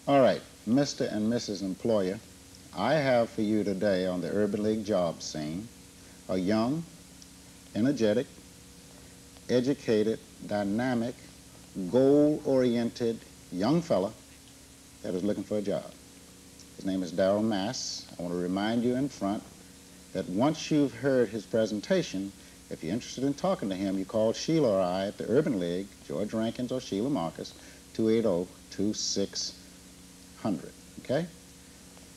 All right, Mr. and Mrs. Employer, I have for you today on the Urban League job scene a young, energetic, educated, dynamic, goal-oriented young fella that is looking for a job. His name is Daryl Max. I want to remind you in front that once you've heard his presentation, if you're interested in talking to him, you call Sheila or I at the Urban League, George Rankins or Sheila Marcus, 280-2600, okay?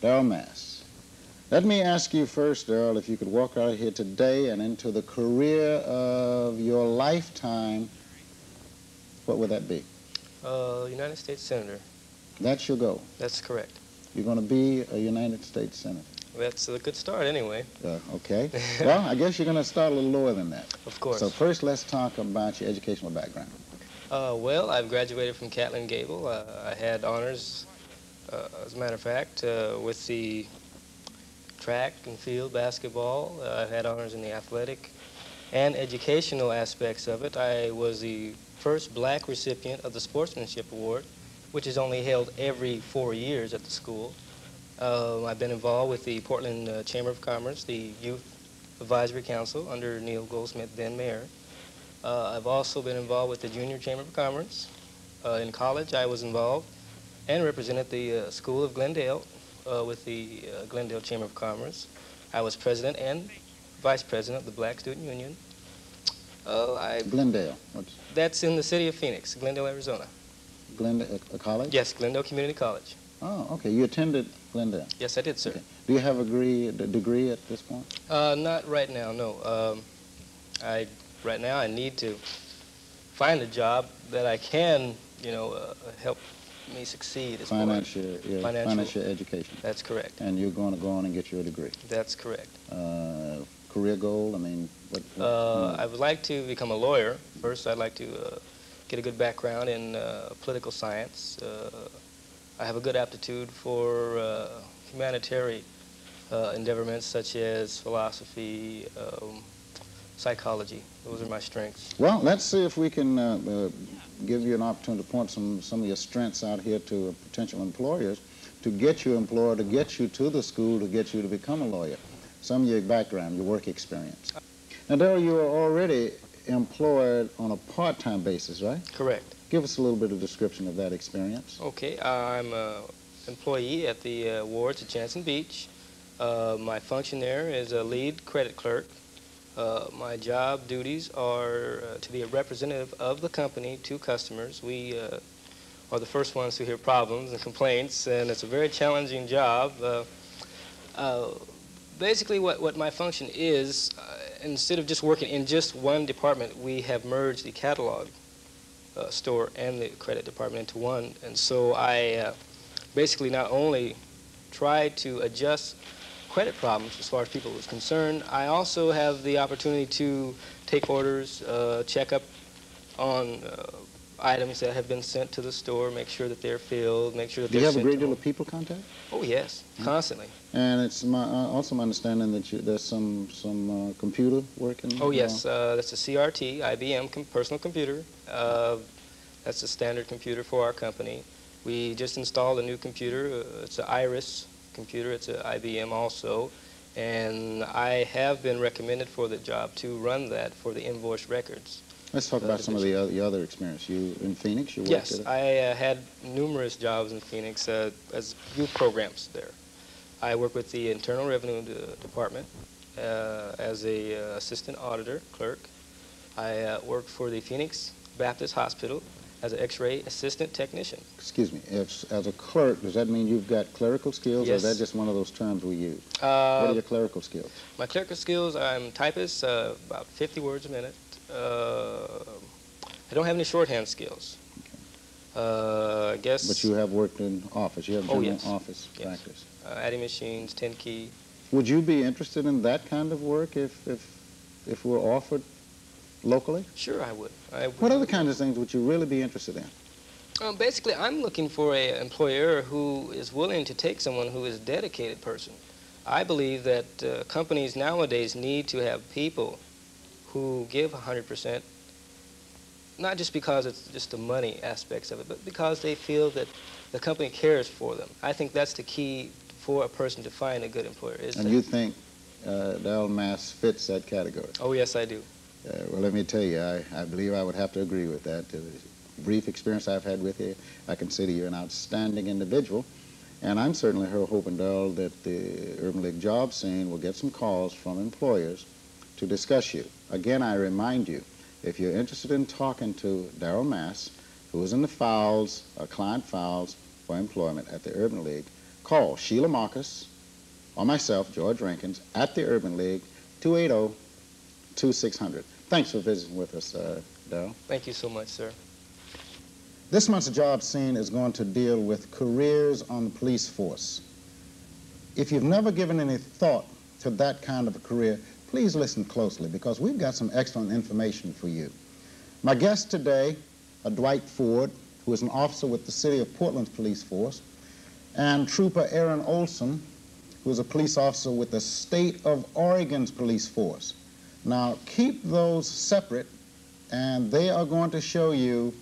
Daryl Max. Let me ask you first, Daryl, if you could walk out of here today and into the career of your lifetime, what would that be? United States Senator. That's your goal? That's correct. You're going to be a United States Senator? That's a good start anyway. Okay. Well, I guess you're going to start a little lower than that. Of course. So first, let's talk about your educational background. Well, I've graduated from Catlin Gable. I had honors, as a matter of fact, with the track and field basketball. I had honors in the athletic and educational aspects of it. I was the first black recipient of the Sportsmanship Award, which is only held every 4 years at the school. I've been involved with the Portland Chamber of Commerce, the Youth Advisory Council under Neil Goldsmith, then mayor. I've also been involved with the Junior Chamber of Commerce. In college, I was involved and represented the School of Glendale with the Glendale Chamber of Commerce. I was president and vice president of the Black Student Union. Glendale? That's in the city of Phoenix, Glendale, Arizona. Glendale, a college? Yes, Glendale Community College. Oh, okay. You attended Glendale? Yes, I did, sir. Okay. Do you have a degree at this point? Not right now, no. Right now I need to find a job that I can, help me succeed as finance your education. That's correct. And you're going to go on and get your degree. That's correct. Career goal? I mean, I would like to become a lawyer. First, I'd like to get a good background in political science. I have a good aptitude for humanitarian endeavorments such as philosophy, psychology. Those are my strengths. Well, let's see if we can give you an opportunity to point some of your strengths out here to potential employers to get you employed, to get you to the school, to get you to become a lawyer. Some of your background, your work experience. Now, Daryl, you are already employed on a part-time basis, right? Correct. Give us a little bit of description of that experience. Okay, I'm an employee at the wards at Jansen Beach. My function there is a lead credit clerk. My job duties are to be a representative of the company to customers. We are the first ones to hear problems and complaints, and it's a very challenging job. Basically, what my function is, instead of just working in just one department, we have merged the catalog store and the credit department into one. And so I basically not only try to adjust credit problems as far as people is concerned, I also have the opportunity to take orders, check up on items that have been sent to the store, make sure that they're filled, make sure that they're sent. Do you have a great deal of people contact? Oh, yes, constantly. And it's also my understanding that there's some computer work in. Oh, yes, that's a CRT, IBM personal computer. That's a standard computer for our company. We just installed a new computer. It's an Iris computer. It's an IBM also. And I have been recommended for the job to run that for the invoice records. Let's talk about some of the other experience. You in Phoenix? You worked Yes, I had numerous jobs in Phoenix as youth programs there. I worked with the Internal Revenue Department as a assistant auditor clerk. I worked for the Phoenix Baptist Hospital as an X-ray assistant technician. Excuse me, as a clerk, does that mean you've got clerical skills, Yes. or is that just one of those terms we use? What are your clerical skills? My clerical skills, I'm typist, about 50 words a minute. I don't have any shorthand skills. Okay. I guess. But you have worked in office. You have general office practice. Adding machines, 10 key. Would you be interested in that kind of work if we're offered locally? Sure, I would. What other kinds of things would you really be interested in? Basically, I'm looking for an employer who is willing to take someone who is a dedicated person. I believe that companies nowadays need to have people who give 100%, not just because it's just the money aspects of it, but because they feel that the company cares for them. I think that's the key for a person to find a good employer. And you think Daryl Max fits that category? Oh, yes, I do. Well, let me tell you, I believe I would have to agree with that. The brief experience I've had with you, I consider you an outstanding individual. And I'm certainly hoping, Daryl, that the Urban League job scene will get some calls from employers to discuss you. Again, I remind you, if you're interested in talking to Daryl Max, who is in the files, client files for employment at the Urban League, call Sheila Marcus or myself, George Rankins, at the Urban League, 280-2600. Thanks for visiting with us, Daryl. Thank you so much, sir. This month's job scene is going to deal with careers on the police force. If you've never given any thought to that kind of a career, please listen closely because we've got some excellent information for you. My guest today, Dwight Ford, who is an officer with the City of Portland's police force, and Trooper Aaron Olson, who is a police officer with the State of Oregon's police force. Now, keep those separate, and they are going to show you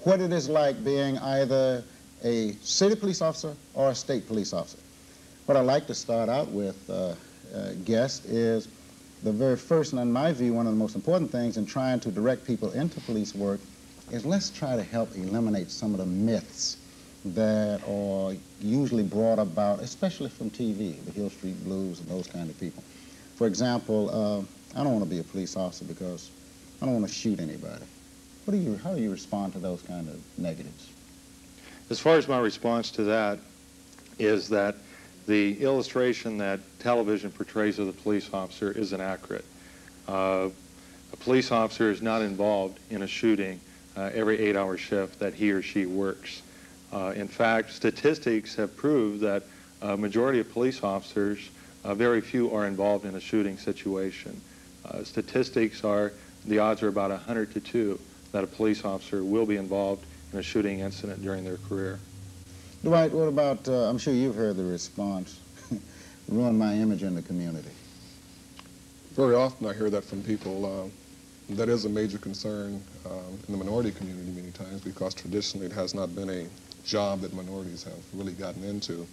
what it is like being either a city police officer or a state police officer. What I'd like to start out with, guest, is the very first, and in my view, one of the most important things in trying to direct people into police work is let's try to help eliminate some of the myths that are usually brought about, especially from TV, the Hill Street Blues and those kind of people. For example, I don't want to be a police officer because I don't want to shoot anybody. How do you respond to those kind of negatives? As far as my response to that is that the illustration that television portrays of the police officer is inaccurate. A police officer is not involved in a shooting every 8-hour shift that he or she works. In fact, statistics have proved that a majority of police officers, very few are involved in a shooting situation. Statistics are, the odds are about 100 to 2 that a police officer will be involved in a shooting incident during their career. Dwight, what about, I'm sure you've heard the response, ruin my image in the community. Very often I hear that from people. That is a major concern in the minority community many times because traditionally it has not been a job that minorities have really gotten into.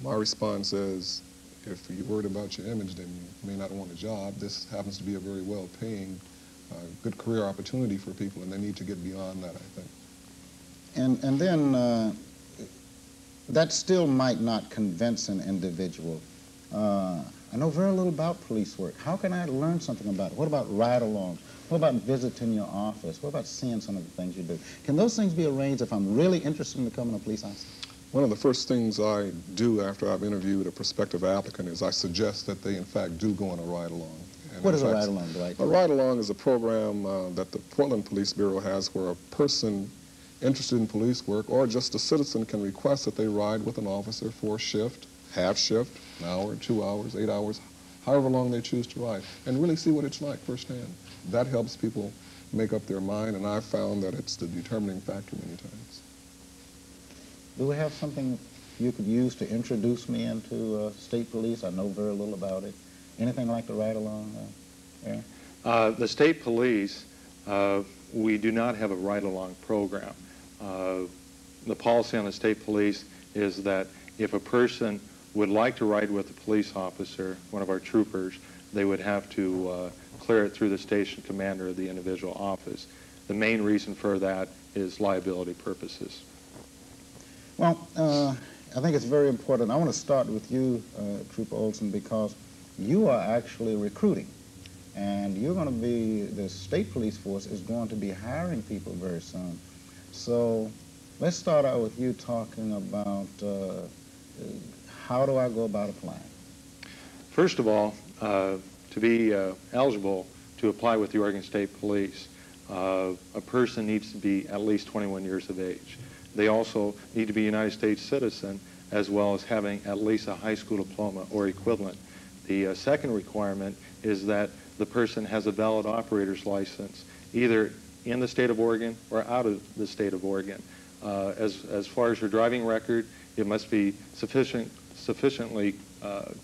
My response is, if you're worried about your image, then you may not want a job. This happens to be a very well-paying, good career opportunity for people, and they need to get beyond that, I think. And then that still might not convince an individual. I know very little about police work. How can I learn something about it? What about ride-alongs? What about visiting your office? What about seeing some of the things you do? Can those things be arranged if I'm really interested in becoming a police officer? One of the first things I do after I've interviewed a prospective applicant is I suggest that they, in fact, do go on a ride-along. What is a ride-along, Dwight? A ride-along is a program that the Portland Police Bureau has where a person interested in police work or just a citizen can request that they ride with an officer for a shift, half shift, an hour, 2 hours, 8 hours, however long they choose to ride, and really see what it's like firsthand. That helps people make up their mind, and I've found that it's the determining factor many times. Do we have something you could use to introduce me into state police? I know very little about it. Anything like the ride-along, Aaron? The state police, we do not have a ride-along program. The policy on the state police is that if a person would like to ride with a police officer, one of our troopers, they would have to clear it through the station commander of the individual office. The main reason for that is liability purposes. Well, I think it's very important. I want to start with you, Trooper Olson, because you are actually recruiting. And you're going to be, the state police force is going to be hiring people very soon. So let's start out with you talking about how do I go about applying? First of all, to be eligible to apply with the Oregon State Police, a person needs to be at least 21 years of age. They also need to be a United States citizen as well as having at least a high school diploma or equivalent. The second requirement is that the person has a valid operator's license, either in the state of Oregon or out of the state of Oregon. As far as your driving record, it must be sufficiently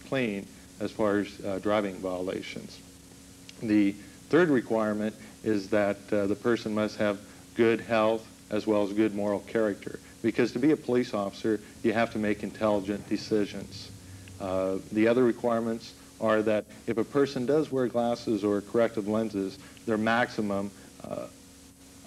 clean as far as driving violations. The third requirement is that the person must have good health as well as good moral character. because to be a police officer, you have to make intelligent decisions. The other requirements are that if a person does wear glasses or corrective lenses, their maximum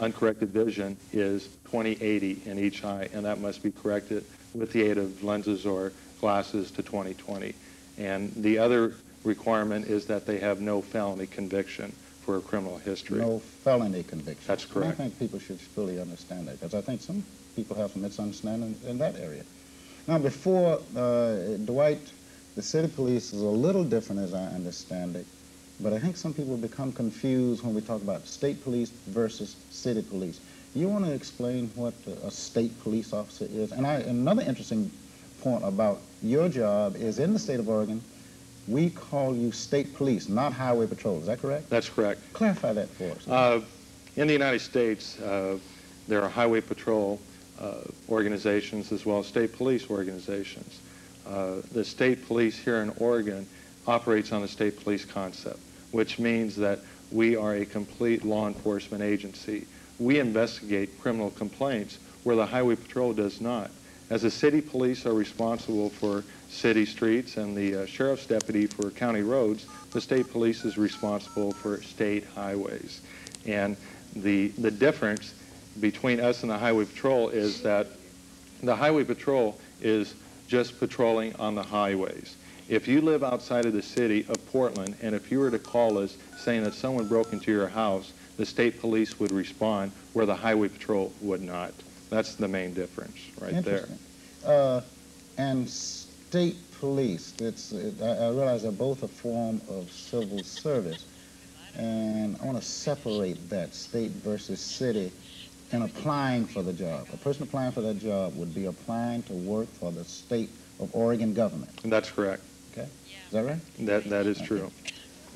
uncorrected vision is 20/80 in each eye, and that must be corrected with the aid of lenses or glasses to 20/20. And the other requirement is that they have no felony conviction for a criminal history. No felony conviction. That's correct. I think people should fully understand that, because I think some people have some misunderstanding in that area. Now, before Dwight, the city police is a little different as I understand it, but I think some people become confused when we talk about state police versus city police. You want to explain what a state police officer is? And another interesting point about your job is in the state of Oregon, we call you state police, not highway patrol. Is that correct? That's correct. Clarify that for us. In the United States, there are highway patrol organizations as well as state police organizations. The state police here in Oregon operates on the state police concept, which means that we are a complete law enforcement agency. We investigate criminal complaints where the highway patrol does not. As the city police are responsible for city streets and the sheriff's deputy for county roads, the state police is responsible for state highways. And the difference between us and the highway patrol is that the highway patrol is just patrolling on the highways. If you live outside of the city of Portland, and if you were to call us saying that someone broke into your house, the state police would respond where the highway patrol would not. That's the main difference right there. And state police, I realize they're both a form of civil service, and I want to separate that, state versus city, in applying for the job. A person applying for that job would be applying to work for the state of Oregon government. That's correct. Okay, is that right? That is true.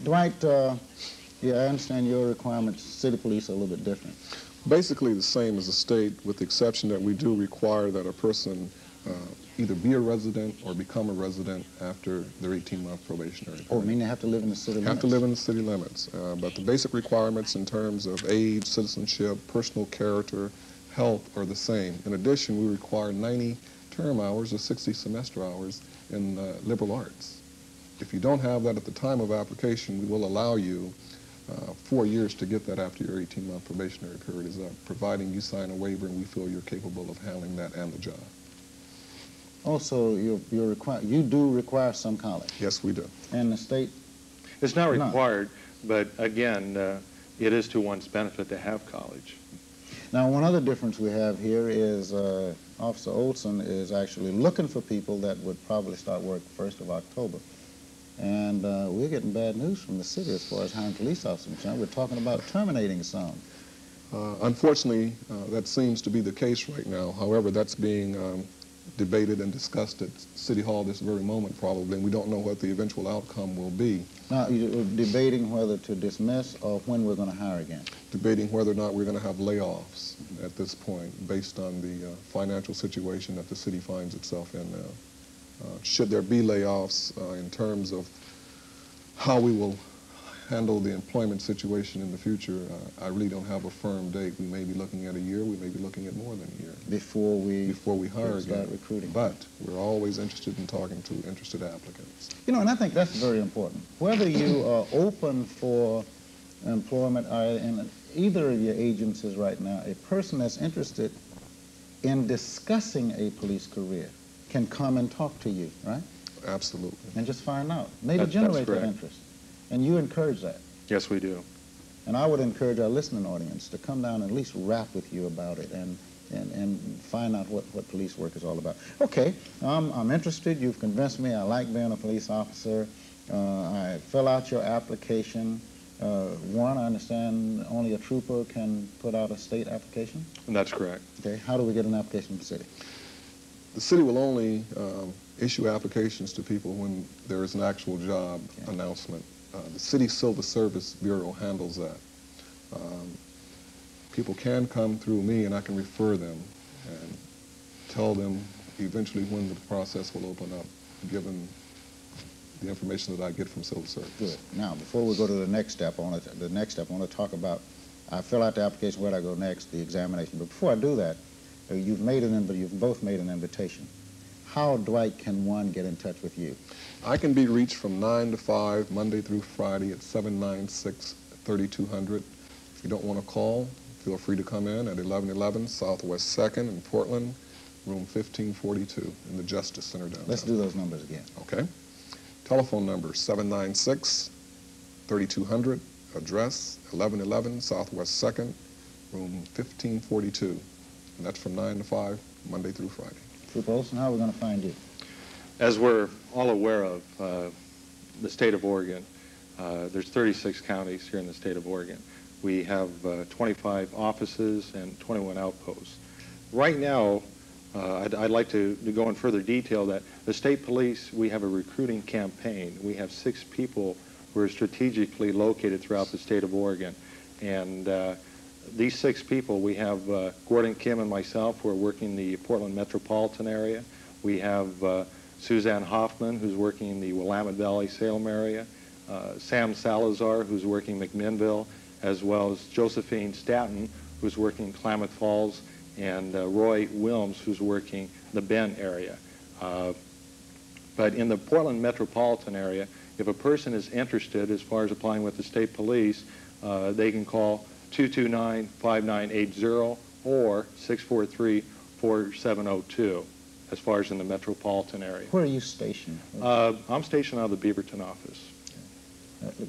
Dwight, yeah, I understand your requirements, city police are a little bit different. Basically the same as the state, with the exception that we do require that a person either be a resident or become a resident after their 18-month probationary period. Oh, I mean they have to live in the city limits? Have to live in the city limits. But the basic requirements in terms of age, citizenship, personal character, health are the same. In addition, we require 90 term hours or 60 semester hours in liberal arts. If you don't have that at the time of application, we will allow you 4 years to get that after your 18-month probationary period is up, providing you sign a waiver and we feel you're capable of handling that and the job. Also, you do require some college? Yes, we do. And the state? It's not required, but again, it is to one's benefit to have college. Now, one other difference we have here is Officer Olson is actually looking for people that would probably start work 1st of October. And we're getting bad news from the city as far as hiring police officers. We're talking about terminating some. Unfortunately, that seems to be the case right now. However, that's being debated and discussed at City Hall this very moment probably, and we don't know what the eventual outcome will be. Now, you're debating whether to dismiss or when we're going to hire again? Debating whether or not we're going to have layoffs at this point based on the financial situation that the city finds itself in now. Should there be layoffs in terms of how we will handle the employment situation in the future, I really don't have a firm date. We may be looking at a year, we may be looking at more than a year. Before we hire again. Recruiting. But we're always interested in talking to interested applicants. You know, and I think that's very important. Whether you are open for employment in either of your agencies right now, a person that's interested in discussing a police career can come and talk to you, right? Absolutely. And just find out. Maybe generate that interest. And you encourage that. Yes, we do. And I would encourage our listening audience to come down and at least rap with you about it and find out what police work is all about. Okay, I'm interested. You've convinced me. I like being a police officer. I fill out your application. One, I understand only a trooper can put out a state application? And that's correct. Okay, how do we get an application from the city? The city will only issue applications to people when there is an actual job announcement. The City Civil Service Bureau handles that. People can come through me and I can refer them and tell them eventually when the process will open up, given the information that I get from Civil Service. Good. Now, before we go to the next step, I want to talk about, I fill out the application, where do I go next, the examination. But before I do that, You've both made an invitation. How, Dwight, can one get in touch with you? I can be reached from 9 to 5, Monday through Friday at 796-3200. If you don't want to call, feel free to come in at 1111 Southwest 2nd in Portland, room 1542 in the Justice Center downtown. Let's do those numbers again. Okay. Telephone number 796-3200. Address 1111 Southwest 2nd, room 1542. And that's from 9 to 5, Monday through Friday. Trooper Olson, how are we going to find you? As we're all aware of, the state of Oregon, there's 36 counties here in the state of Oregon. We have 25 offices and 21 outposts. Right now, I'd like to go in further detail that the state police, we have a recruiting campaign. We have 6 people who are strategically located throughout the state of Oregon. And these 6 people, we have Gordon Kim and myself who are working the Portland metropolitan area. We have Suzanne Hoffman, who's working in the Willamette Valley, Salem area. Sam Salazar, who's working McMinnville, as well as Josephine Staton, who's working Klamath Falls, and Roy Wilms, who's working the Bend area. But in the Portland metropolitan area, if a person is interested as far as applying with the state police, they can call 229-5980 or 643-4702 as far as in the metropolitan area. Where are you stationed? I'm stationed out of the Beaverton office.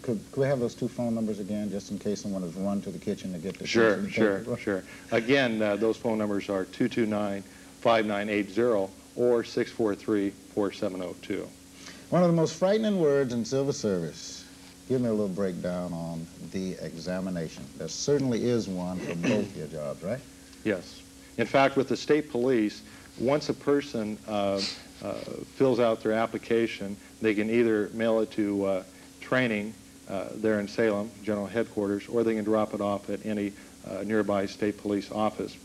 Could we have those 2 phone numbers again, just in case someone has run to the kitchen to get the Sure. Again, those phone numbers are 229-5980 or 643-4702. One of the most frightening words in civil service. Give me a little breakdown on the examination. There certainly is one for both your jobs, right? Yes. In fact, with the state police, once a person fills out their application, they can either mail it to training there in Salem, General Headquarters, or they can drop it off at any nearby state police office.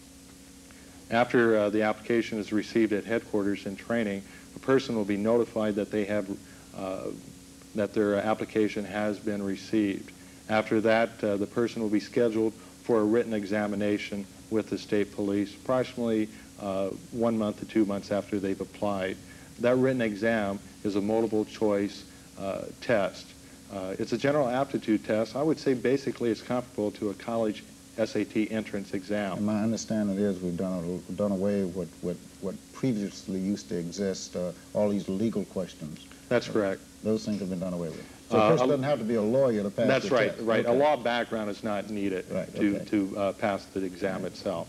After the application is received at headquarters in training, a person will be notified that they have that their application has been received. After that, the person will be scheduled for a written examination with the state police, approximately 1 month to 2 months after they've applied. That written exam is a multiple choice test. It's a general aptitude test. I would say basically it's comparable to a college SAT entrance exam. And my understanding is we've done away with what previously used to exist, all these legal questions. That's correct. Those things have been done away with. So a person doesn't have to be a lawyer to pass That's the right, test. right. Okay. A law background is not needed to pass the exam itself.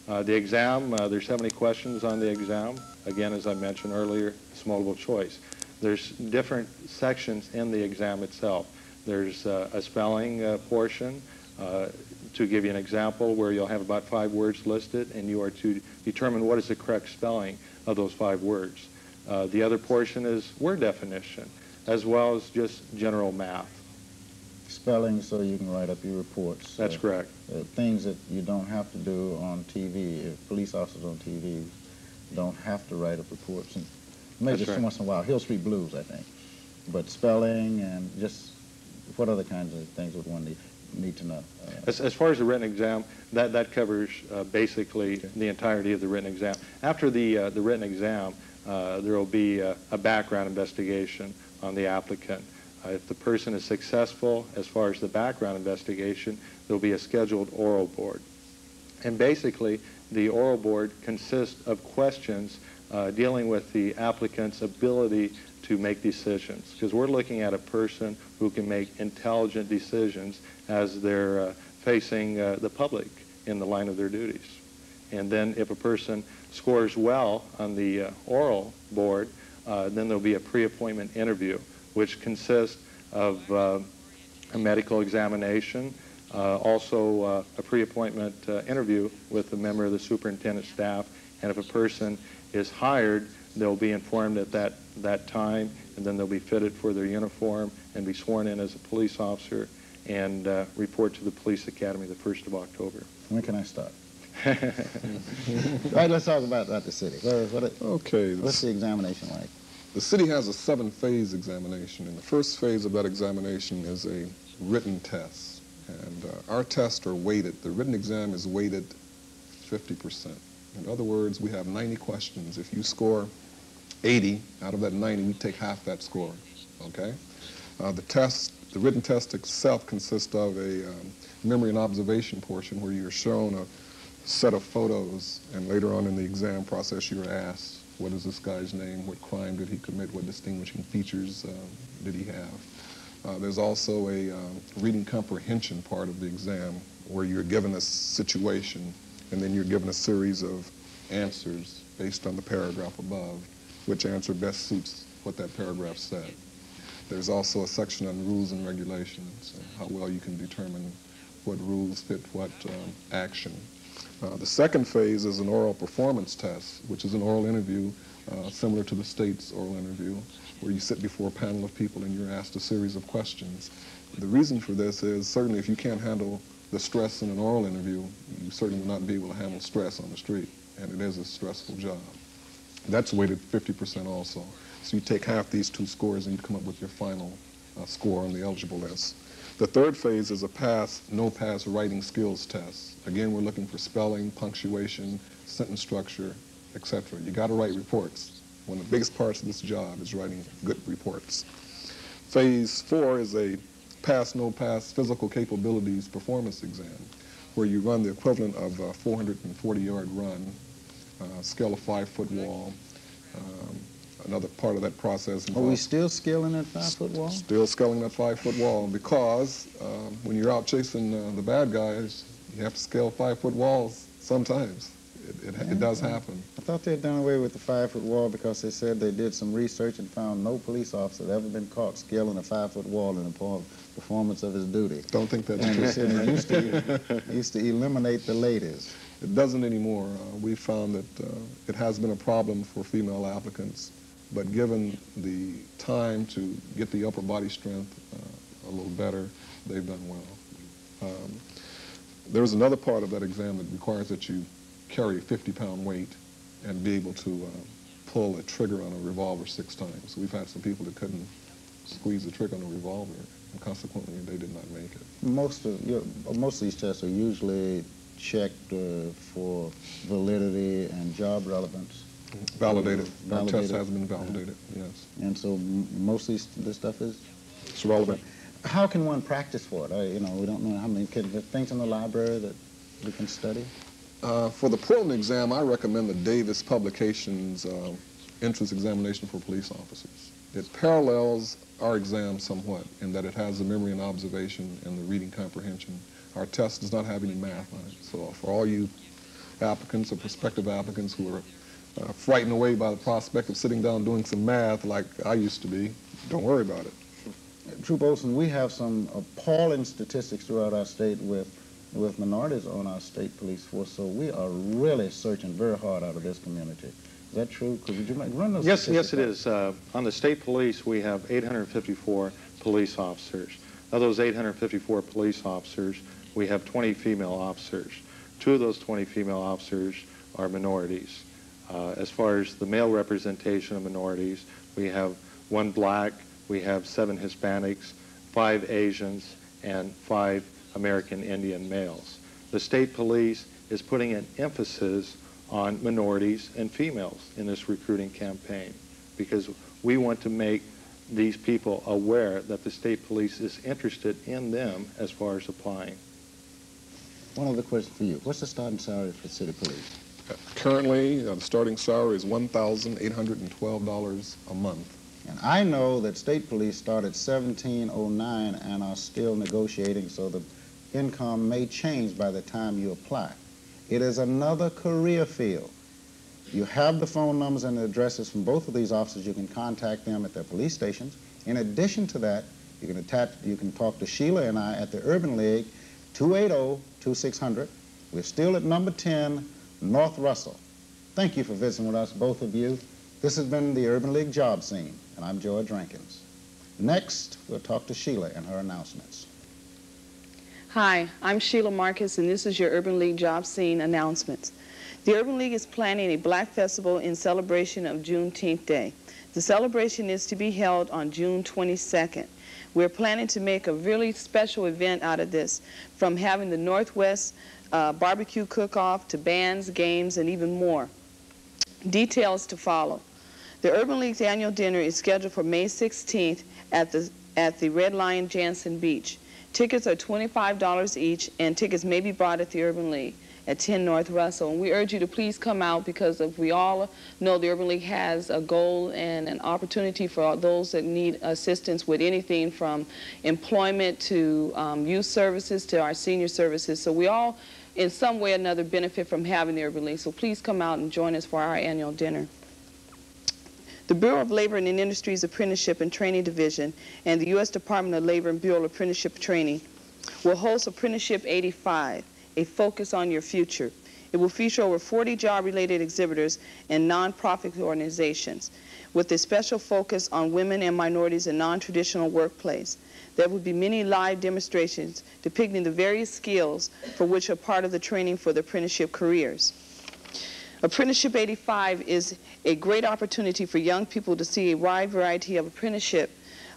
The exam, there's 70 questions on the exam. Again, as I mentioned earlier, it's multiple choice. There's different sections in the exam itself. There's a spelling portion, to give you an example, where you'll have about 5 words listed, and you are to determine what is the correct spelling of those 5 words. The other portion is word definition, as well as just general math. Spelling so you can write up your reports. That's correct. Things that you don't have to do on TV. If police officers on TV don't have to write up reports. And maybe just once in a while. Hill Street Blues, I think. But spelling and just what other kinds of things would one need to know? As far as the written exam, that covers basically the entirety of the written exam. After the written exam, there will be a background investigation on the applicant. If the person is successful as far as the background investigation, there will be a scheduled oral board. And basically, the oral board consists of questions dealing with the applicant's ability to make decisions, because we're looking at a person who can make intelligent decisions as they're facing the public in the line of their duties. And then if a person scores well on the oral board, then there'll be a pre-appointment interview, which consists of a medical examination, also a pre-appointment interview with a member of the superintendent's staff, and if a person is hired, they'll be informed at that time, and then they'll be fitted for their uniform and be sworn in as a police officer and report to the police academy the 1st of October. When can I start? All right, let's talk about the city. What's the examination like? The city has a 7-phase examination, and the first phase of that examination is a written test. And our tests are weighted. The written exam is weighted 50%. In other words, we have 90 questions. If you score 80 out of that 90, we take half that score, okay? The written test itself consists of a memory and observation portion where you're shown a set of photos, and later on in the exam process you are asked, what is this guy's name, what crime did he commit, what distinguishing features did he have. There's also a reading comprehension part of the exam where you're given a situation and then you're given a series of answers based on the paragraph above, which answer best suits what that paragraph said. There's also a section on rules and regulations, how well you can determine what rules fit what action. The second phase is an oral performance test, which is an oral interview similar to the state's oral interview, where you sit before a panel of people and you're asked a series of questions. The reason for this is certainly if you can't handle the stress in an oral interview, you certainly will not be able to handle stress on the street, and it is a stressful job. That's weighted 50% also. So you take half these two scores and you come up with your final score on the eligible list. The third phase is a pass, no pass writing skills test. Again, we're looking for spelling, punctuation, sentence structure, etc. You got to write reports. One of the biggest parts of this job is writing good reports. Phase 4 is a pass, no pass physical capabilities performance exam, where you run the equivalent of a 440-yard run, scale a 5-foot wall. Another part of that process involves... Are we still scaling that 5-foot wall? Still scaling that 5-foot wall because when you're out chasing the bad guys, you have to scale 5-foot walls sometimes. It does happen. I thought they had done away with the 5-foot wall because they said they did some research and found no police officer had ever been caught scaling a 5-foot wall in the performance of his duty. Don't think that's and true. They said it used to eliminate the ladies. It doesn't anymore. We found that it has been a problem for female applicants, but given the time to get the upper body strength a little better, they've done well. There's another part of that exam that requires that you carry a 50-pound weight and be able to pull a trigger on a revolver 6 times. We've had some people that couldn't squeeze the trigger on a revolver, and consequently they did not make it. Most of these tests are usually checked for validity and job relevance. Validated. Our test has been validated, yes. And so most of this stuff is? It's relevant. How can one practice for it? You know, we don't know how many things in the library that we can study. For the Portland exam, I recommend the Davis Publications entrance examination for police officers. It parallels our exam somewhat in that it has the memory and observation and the reading comprehension. Our test does not have any math on it. So for all you applicants or prospective applicants who are frightened away by the prospect of sitting down doing some math like I used to be, don't worry about it. Troop Olson, we have some appalling statistics throughout our state with minorities on our state police force, so we are really searching very hard out of this community. Is that true? Could you run those Yes, statistics? yes, it is. On the state police, we have 854 police officers. Of those 854 police officers, we have 20 female officers. 2 of those 20 female officers are minorities. As far as the male representation of minorities, we have 1 black, we have 7 Hispanics, 5 Asians, and 5 American Indian males. The state police is putting an emphasis on minorities and females in this recruiting campaign because we want to make these people aware that the state police is interested in them as far as applying. One other question for you. What's the starting salary for city police? Currently, the starting salary is $1,812 a month. And I know that state police start at $1,709 and are still negotiating, so the income may change by the time you apply. It is another career field. You have the phone numbers and the addresses from both of these officers. You can contact them at their police stations. In addition to that, you can talk to Sheila and I at the Urban League, 280-2600. We're still at number 10, North Russell. Thank you for visiting with us, both of you. This has been the Urban League Job Scene, and I'm George Rankins. Next, we'll talk to Sheila and her announcements. Hi, I'm Sheila Marcus, and this is your Urban League Job Scene announcements. The Urban League is planning a Black Festival in celebration of Juneteenth Day. The celebration is to be held on June 22nd. We're planning to make a really special event out of this, from having the Northwest barbecue cook-off to bands, games, and even more. Details to follow. The Urban League's annual dinner is scheduled for May 16th at the Red Lion Jansen Beach. Tickets are $25 each, and tickets may be bought at the Urban League at 10 North Russell. And we urge you to please come out, because if we all know the Urban League has a goal and an opportunity for those that need assistance with anything from employment to youth services to our senior services. So we all, in some way or another, benefit from having the Urban League. So please come out and join us for our annual dinner. The Bureau of Labor and Industries Apprenticeship and Training Division and the U.S. Department of Labor and Bureau of Apprenticeship Training will host Apprenticeship 85, a focus on your future. It will feature over 40 job-related exhibitors and nonprofit organizations with a special focus on women and minorities in non-traditional workplace. There will be many live demonstrations depicting the various skills for which are part of the training for the apprenticeship careers. Apprenticeship 85 is a great opportunity for young people to see a wide variety of apprenticeship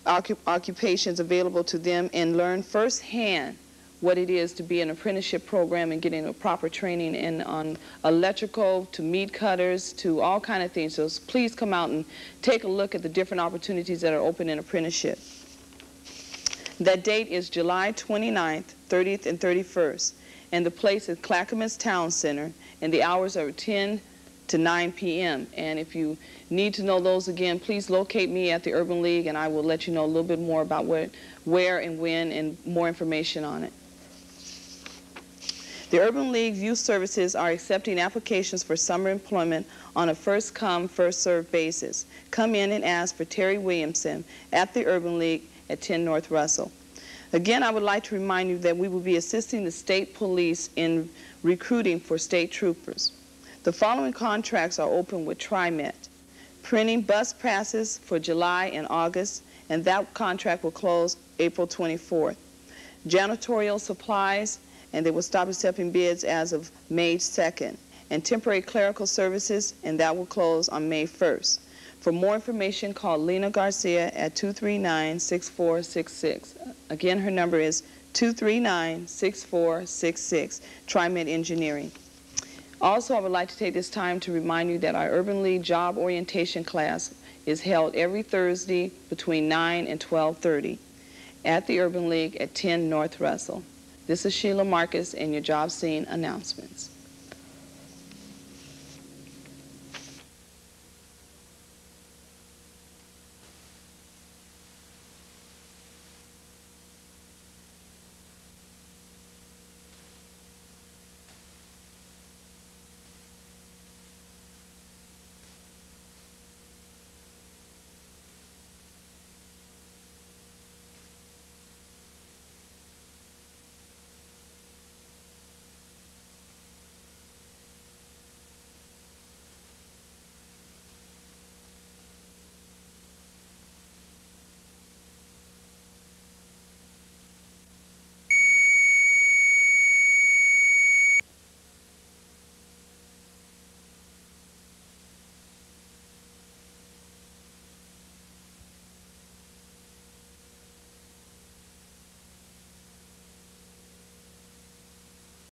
occupations available to them and learn firsthand what it is to be an apprenticeship program and getting a proper training in on electrical to meat cutters to all kind of things. So please come out and take a look at the different opportunities that are open in apprenticeship. That date is July 29th, 30th, and 31st, and the place is Clackamas Town Center, and the hours are 10 to 9 p.m. And if you need to know those again, please locate me at the Urban League, and I will let you know a little bit more about where and when and more information on it. The Urban League Youth Services are accepting applications for summer employment on a first-come, first-served basis. Come in and ask for Terry Williamson at the Urban League at 10 North Russell. Again, I would like to remind you that we will be assisting the state police in recruiting for state troopers. The following contracts are open with TriMet. Printing bus passes for July and August, and that contract will close April 24th. Janitorial supplies, and they will stop accepting bids as of May 2nd. And temporary clerical services, and that will close on May 1st. For more information, call Lena Garcia at 239-6466. Again, her number is 239-6466, TriMet Engineering. Also, I would like to take this time to remind you that our Urban League job orientation class is held every Thursday between 9 and 12:30 at the Urban League at 10 North Russell. This is Sheila Marcus and your job scene announcements.